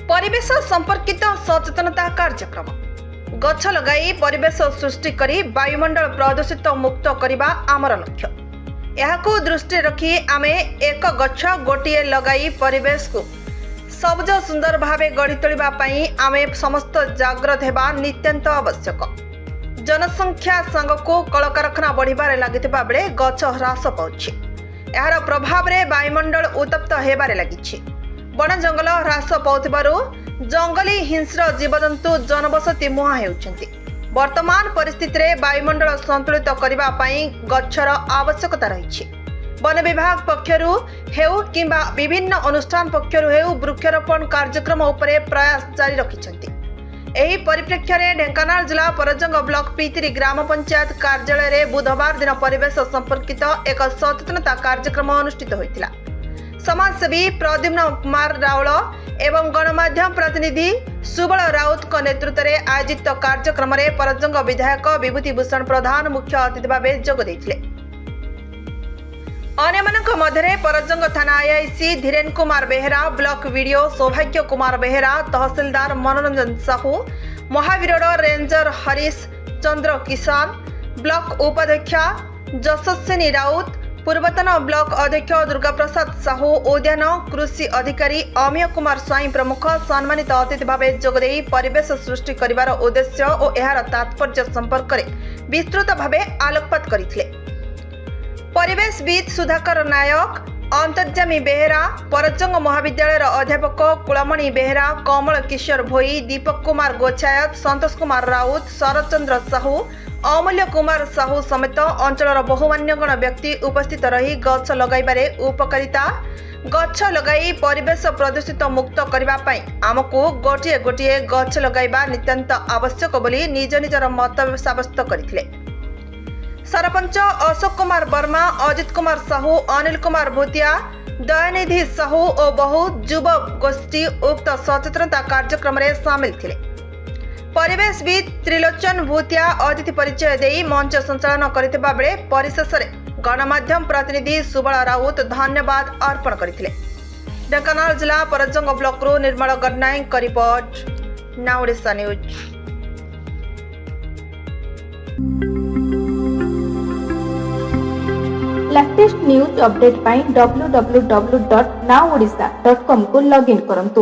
परिवेश संपर्कित सचेतनता कार्यक्रम गछ लगाई परिवेश सृष्टि करी वायुमंडल प्रदूषित मुक्त करने आमर लक्ष्य। यहाकू दृष्टि रखी आमे एक गछ गोटिए लगाई परिवेश को सबज सुंदर भावे गढ़ी तोलिबा पई आमे समस्त जागृत हेबा नित्यंत आवश्यक। जनसंख्या संगको कलकारखाना बढ़िबारे लागिथिबा बेले गछ ह्रास पाउछि। एहार प्रभाव रे वायुमंडल उत्तप्त हेबारे लागिछि। वन जंगल ह्रास पाउथिबारु जंगली हिंस्र जीवजंतु जनबसति मुहा हेउछन्ति। वर्तमान परिस्थिति रे वायुमंडल संतुलित करिबा पई गछर आवश्यकता रहिछि। वन विभाग पक्षरु हेउ किंबा विभिन्न अनुष्ठान पक्षरु हेउ वृक्षरोपण कार्यक्रम उपरे प्रयास जारी रखिछन्ति। एही परिप्रेक्ष्य रे ढेंकानाल जिला परजंग ब्लॉक पीतिरी ग्राम पंचायत कार्यालय रे बुधवार दिन परिवेश संपर्कित एक सचेतनता कार्यक्रम अनुष्ठित होइतिला। समाजसेवी प्रद्युम्न कुमार राउल एवं गणमाध्यम प्रतिनिधि सुबल राउत को नेतृत्व में आयोजित कार्यक्रम में परजंग विधायक विभूति भूषण प्रधान मुख्य अतिथि भाव जोग देथिले। अन्यमानक मध्यरे परजंग थाना IIC Dhiren Kumar Behera, block video सौभाग्य कुमार बेहेरा, तहसीलदार मनोरंजन साहू, महावीरोड रेंजर हरीश चंद्र किसान, ब्लॉक उपाध्यक्षा जशस्विनी राउत, पूर्वतन ब्लॉक अध्यक्ष दुर्गा प्रसाद साहू, उद्यान कृषि अधिकारी अमीय कुमार स्वाई प्रमुख सम्मानित अतिथि भाव जोगदे परिवेश सृष्टि करिवार उद्देश्य और एहार तात्पर्य संपर्क में विस्तृत भाव आलोकपात करथिले। परिवेशविद सुधाकर नायक, अंतर्जामी बेहेरा, परजंग महाविद्यालय अध्यापक कुलमणि बेहेरा, कमल किशोर भोई, दीपक कुमार गोछायत, संतोष कुमार राउत, शरदचंद्र साहू, अमूल्य कुमार साहू समेत अंचल बहुमान्यगण व्यक्ति उपस्थित रही गछ लगाइबारे उपकारिता, गछ लगाई परिवेश प्रदूषित मुक्त करबा पई आमको गोटिए गोटिए गछ लगाइबा नितांत आवश्यक बोली निज निजर मत साब्यस्त करथिले। सरपंच अशोक कुमार वर्मा, अजित कुमार साहू, अनिल कुमार भूतिया, दयानिधि साहू और बहु युव गोष्ठी उक्त सचेतनता कार्यक्रम में सामिल थिले। परिवेशविद त्रिलोचन भूतिया अतिथि परिचय देई मंच संचालन करथिबा बेले परिशेष रे गणमाध्यम प्रतिनिधि सुबल राउत धन्यवाद अर्पण करथिले। ढेंकानाल जिला परजंग ब्लॉक रो निर्मल गणनायक का report, now Odisha news. Latest news update पाई www.nowodisha.com को लॉगिन करंतु।